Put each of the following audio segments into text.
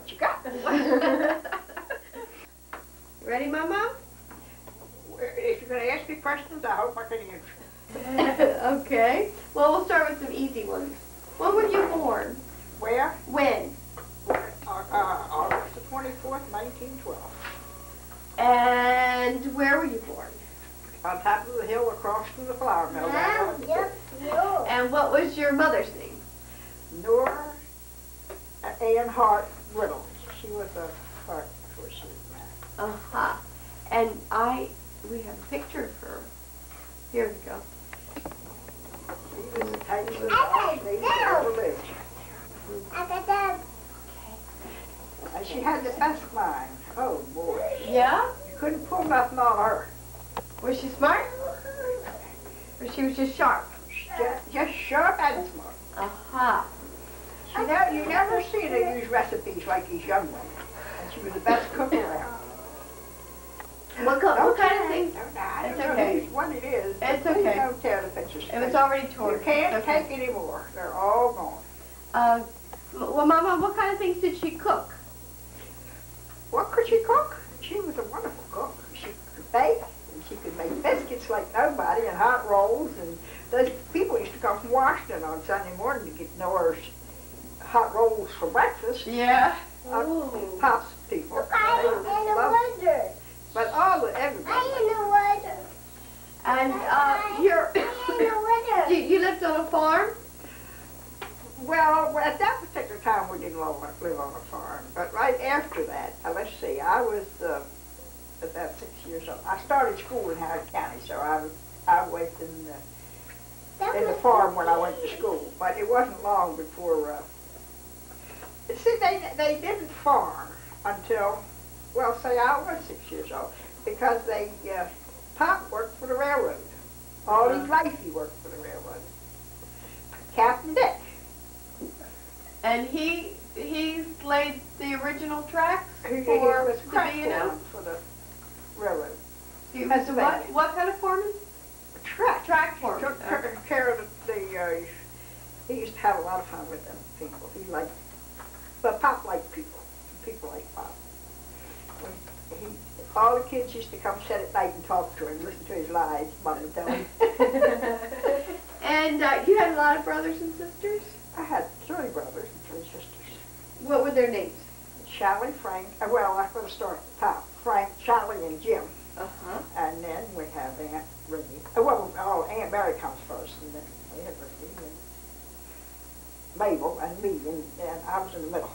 what you got. Ready, Mama? If you're going to ask me questions, I hope I can answer. Okay. Well, we'll start with some easy ones. When were you born? Where? When? August the 24th, 1912. And where were you born? On top of the hill across from the flour mill. And what was your mother's name? Nora Ann Hart Riddle. She was a Hart before she was married. Uh-huh. And we have a picture of her. Here we go. She was the tightest little lady that ever lived. And she had the best mind. Oh, boy. Yeah? You couldn't pull nothing on her. Was she smart? Or she was just sharp? Just sharp and smart. Uh-huh. You never seen her use recipes like these young ones. And she was the best cook around. What kind of thing? I It's don't okay. know what it is. It's Please okay. don't tear the pictures. It was already torn. You can't okay. take any more. They're all gone. Well, Mama, what kind of things did she cook? What could she cook? She was a wonderful cook. She could bake, and she could make biscuits like nobody, and hot rolls, and those people used to come from Washington on Sunday morning to get Nora's hot rolls for breakfast. Yeah. Pops people. But everybody. And you lived on a farm? Well, at that particular time, we didn't live on a farm. But right after that, let's see, I was about 6 years old. I started school in Howard County, so I worked in the farm when I went to school. But it wasn't long before. See, they didn't farm until, well, say I was 6 years old, because Pop worked for the railroad. All his life he worked for the railroad. Captain Dick. And he laid the original tracks for He was the crack B&O? foreman for the railroad. He was what kind of foreman? Track foreman. Took care of he used to have a lot of fun with them people. But Pop liked people. People liked Pop. All the kids used to come sit at night and talk to him, listen to his lies, Mom would tell him. And you had a lot of brothers and sisters? I had 3 brothers and 3 sisters. What were their names? Charlie, Frank, well, I'm going to start at the top. Frank, Charlie, and Jim. Uh-huh. And then we have Aunt Ringy. Aunt Mary comes first, and then we have Ringy, and Mabel, and me, and I was in the middle.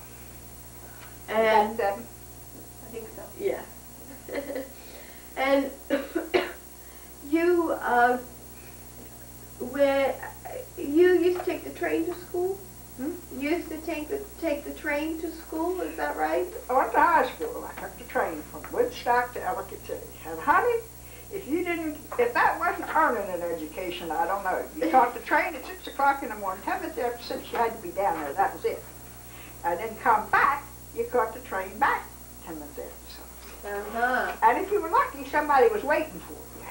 And I think so. Yeah. And you used to take the train to school? Hmm? You used to take the train to school, is that right? I went to high school. I took the train from Woodstock to Ellicott City. And honey, if that wasn't earning an education, I don't know. You caught the train at 6 o'clock in the morning. 10 minutes after 6, you had to be down there. That was it. And then come back, you caught the train back 10 minutes after 6. Uh-huh. And if you were lucky, somebody was waiting for you.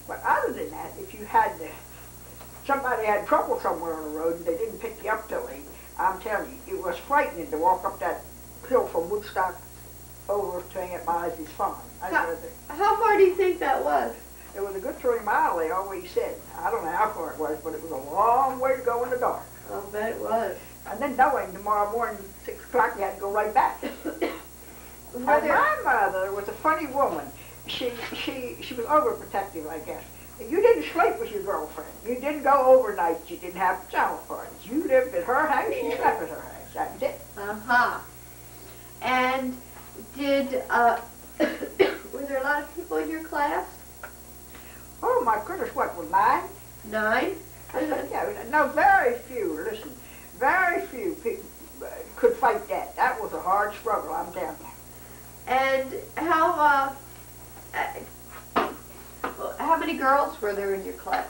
But other than that, if you had somebody had trouble somewhere on the road and they didn't pick you up till 8, I'm telling you, it was frightening to walk up that hill from Woodstock over to Aunt Miley's farm. How far do you think that was? It was a good 3 miles, they always said. I don't know how far it was, but it was a long way to go in the dark. I'll bet it was. And then knowing tomorrow morning, 6 o'clock, you had to go right back. And my mother was a funny woman. She was overprotective, I guess. You didn't sleep with your girlfriend. You didn't go overnight. You didn't have pajama parties. You lived at her house. You slept at her house. That was it. Uh-huh. And were there a lot of people in your class? Oh, my goodness, what, was 9? 9? No, very few. Listen, very few people could fight that. That was a hard struggle, I'm telling you. And how many girls were there in your class?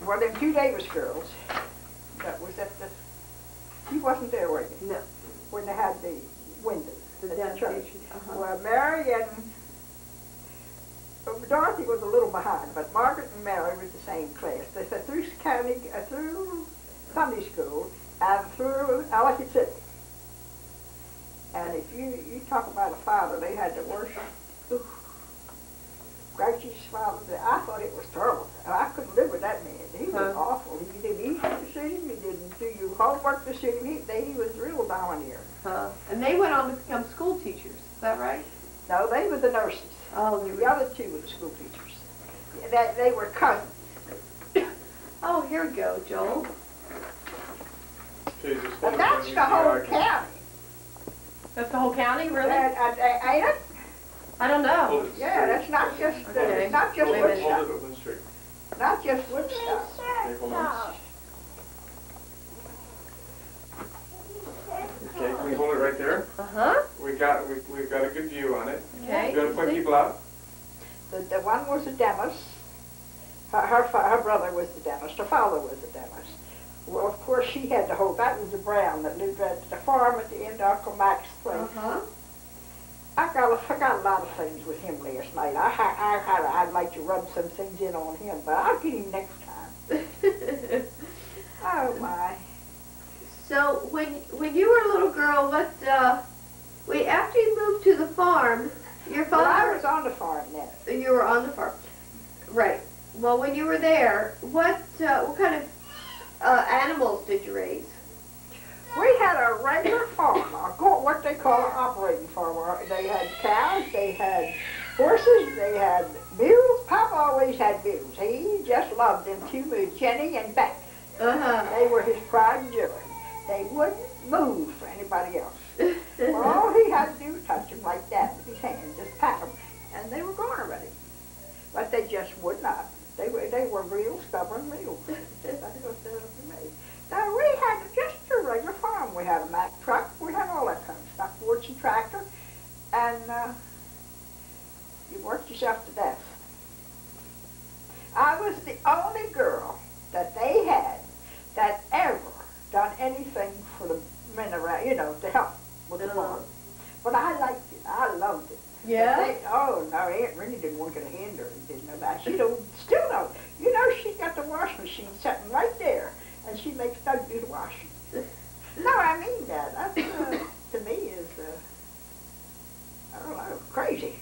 Well, them 2 Davis girls, that was at you wasn't there, were you? No. When they had the windows The at the church. Uh-huh. Well, Mary and Dorothy was a little behind, but Margaret and Mary was the same class. They said through Sunday school and through Ellicott City. you talk about a father they had to worship. Ooh. Grouchy's father, I thought it was terrible. I couldn't live with that man. He was awful. He didn't eat to suit him. He didn't do your homework to suit him. He was real domineering. And they went on to become school teachers. Is that right? No, they were the nurses. Oh, the other two were the school teachers. They were cousins. Oh, here we go, Joel. But that's the whole county. That's the whole county, really? Ain't it? I don't know. Yeah, that's not just Okay. not just Woodstock. Hold it straight. Not just Woodstock. Okay, hold on. Okay, can we hold it right there? We've got a good view on it. Okay. You want to point people out? The one was a dentist. Her brother was the dentist. Her father was the dentist. Well, of course, she had the whole. That was the Brown that lived at the farm at the end of Uncle Mac's place. I forgot a lot of things with him last night. I'd like to rub some things in on him, but I'll get him next time. Oh my! So when you were a little girl, wait, after you moved to the farm, your father? Well, I was on the farm then. You were on the farm, right? Well, when you were there, what kind of animals did you raise? We had a regular farm, what they call an operating farm. They had cows, they had horses, they had mules. Papa always had mules. He just loved them two mules, Jenny and Beth. They were his pride and joy. They wouldn't move for anybody else. Well, all he had to do was touch them like that with his hand, just pat them, and they were gone already. But they just would not. They were real stubborn mules. That's what they were to me. Now, we had just a regular farm. We had a Mack truck. We had all that kind of stuff, Woodson tractor. And you worked yourself to death. I was the only girl that they had that ever done anything for the men around, to help with the farm. But I liked it. I loved it. Yeah? Oh, no, Aunt Rennie didn't want to hand her. Didn't know that. She still don't. She's got the wash machine sitting right there. And she makes Doug do the washing. No, I mean that. That to me is, I don't know, crazy.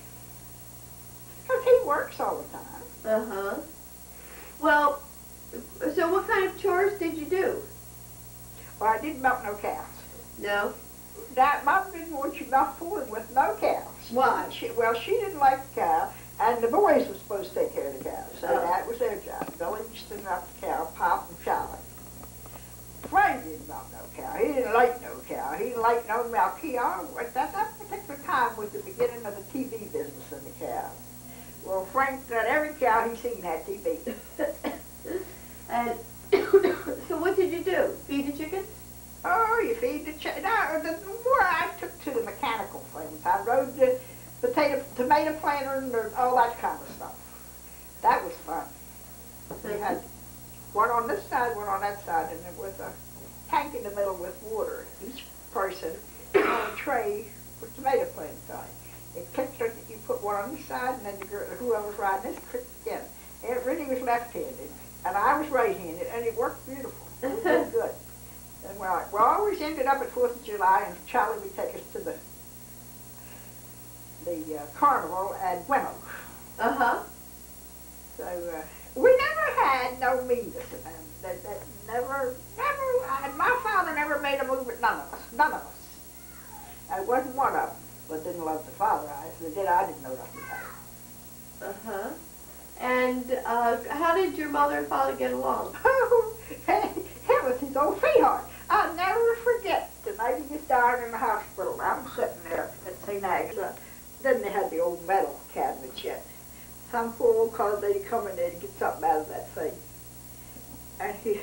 Because he works all the time. Well, so what kind of chores did you do? Well, I didn't milk no cows. No? That Mom didn't want you not fooling with no cows. Why? She didn't like the cow, and the boys were supposed to take care of the cows. So that was their job. Billy stood up the cow, Pop and Charlie. Frank didn't milk no cow. He didn't like no cow. He didn't like no milk. At that particular time was the beginning of the TV business in the cows. Well, Frank said every cow he seen had TV. And so what did you do? Feed the chickens? Oh, you feed the chicken. No, the more I took to the mechanical things. I rode the tomato planter and all that kind of stuff. That was fun. We had one on this side, one on that side, and there was a tank in the middle with water. Each person on a tray with tomato plants on it. It clicked, you put one on this side, and then the girl, whoever was riding this clicked again. Aunt Rennie was left-handed, and I was right-handed, and it worked beautiful. It was really good. And we always ended up at 4th of July, and Charlie would take us to the carnival at Gwinnett. So we never had no meanness in them. Never, my father never made a move at none of us. I wasn't one of them, but didn't love the father. I didn't know nothing about it. And how did your mother and father get along? Oh, it was his old sweetheart. I'll never forget the night he was dying in the hospital. I'm sitting there at St. Agnes. Then they had the old metal cabinets yet. Some poor old cause they'd come in there to get something out of that thing. And he, is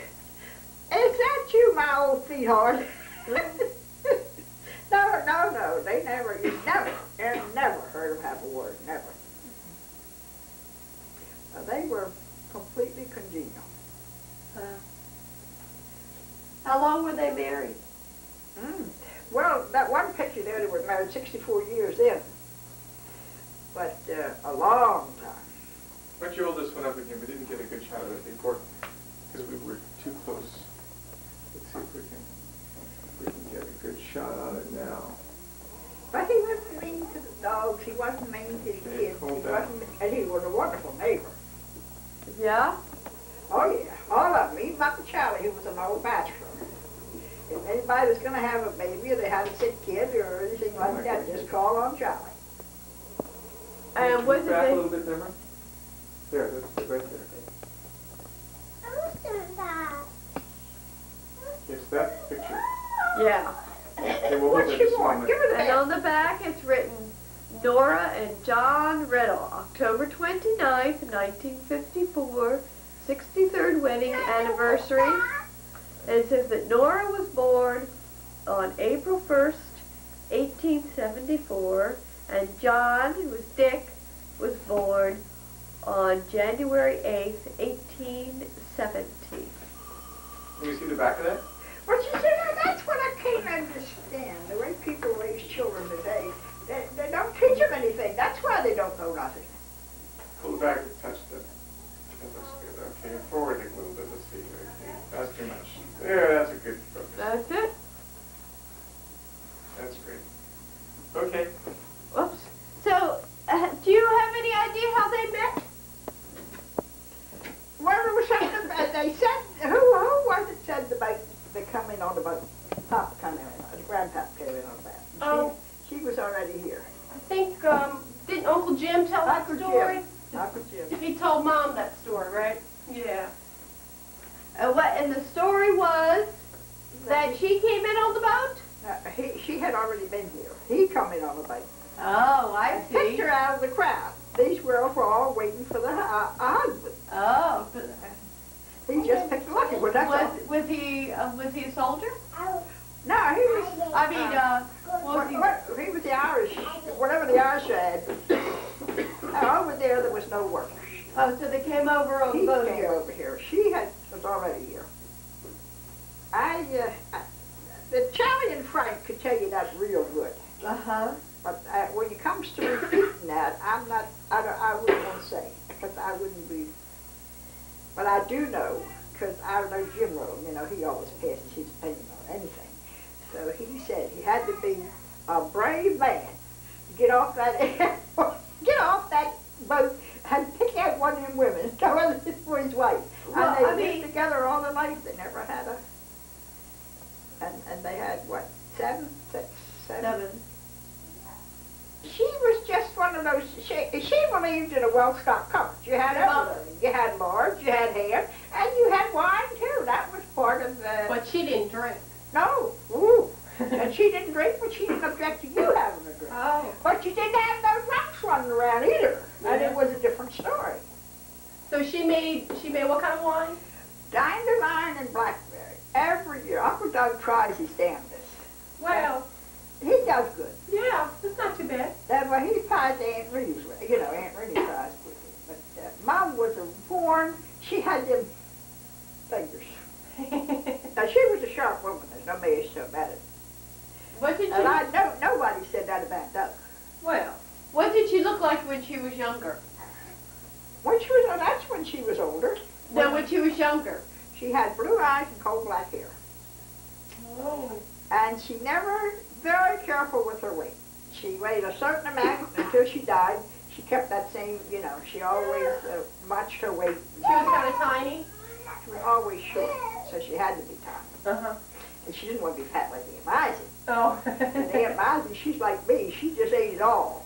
that you, my old sweetheart? No, they never heard him have a word, never. They were completely congenial. How long were they married? Well, that one picture there, they were married 64 years in. But a long time. What's your oldest one up again? We didn't get a good shot of it before because we were too close. Let's see if we can get a good shot on it now. But he wasn't mean to the dogs. He wasn't mean to the kids. And he was a wonderful neighbor. Yeah? Oh, yeah. All of them. Even Uncle Charlie, who was an old bachelor. If anybody was going to have a baby or they had a sick kid or anything like that, just call on Charlie. And was it back a little bit, Deborah? There, that's right there. Yes, that picture. Yeah. Okay, well, What we'll you want? Give her the And on the back it's written, Nora and John Riddle, October 29th, 1954, 63rd wedding anniversary. And it says that Nora was born on April 1st, 1874, and John, who was Dick, was born on January 8th, 1870. Can we see the back of that? But you see, that's what I can't understand. The way people raise children today, they don't teach them anything. That's why they don't know nothing. Pull it back and touch the. That looks good. Okay, forward it a little bit. Let's see. Okay, that's too much. There, that's a good focus. That's it. That's great. Okay. Whoops. So, do you have any idea how they met? Well, there was something, they said, who was it said about they come in on the boat? Papa come in, Grandpapa came in on that. Oh. She was already here. I think, didn't Uncle Jim tell that Uncle story? Jim. Uncle Jim. He told Mom that story, right? Yeah. And the story was that she came in on the boat? She had already been here. He come in on the boat. Oh, I And picked her out of the crowd. These girls were all waiting for the husband. Oh. He just picked the lucky one, that's all. Was he a soldier? No, he was... I mean, he was the Irish, whatever the Irish had. Over there was no work. Oh, so they came over on He the boat came here. over here. She was already here. The Charlie and Frank could tell you that real good. Uh-huh. But when it comes to repeating that, I wouldn't want to say, because I wouldn't be. But I do know, because I know Jim Rowe, you know, he always passes his opinion on anything. So he said he had to be a brave man to get off that boat and pick out one of them women for his wife. Well, And they lived together all their life. They never had a. And they had what, seven? She was just one of those, she believed in a well-stocked cupboard. You had everything. You had lard, you had ham, and you had wine too. That was part of the... But she didn't drink. No. Ooh. And she didn't drink, but she didn't object to you having a drink. Oh. But you didn't have no drunks running around either. And it was a different story. So she made what kind of wine? Dandelion and blackberry. Every year. Uncle Doug tries his damnedest. Well, He does good. yeah, that's not too bad. That way he pies Aunt Rudy's way. You know, Aunt Rudy pies with him. But Mom was born, she had them fingers. Now she was a sharp woman, there's no way so about it. What did And she? nobody said that about Doug. Well, what did she look like when she was younger? When she was, that's when she was older. No, when she was younger. She had blue eyes and coal black hair. Oh. And she never, very careful with her weight. She weighed a certain amount until she died. She kept that same, you know, she always watched her weight. She was kind of tiny? She was always short, so she had to be tiny. Uh-huh. And she didn't want to be fat like Aunt Mizey. Oh. And Aunt Mizey, she's like me. She just ate it all.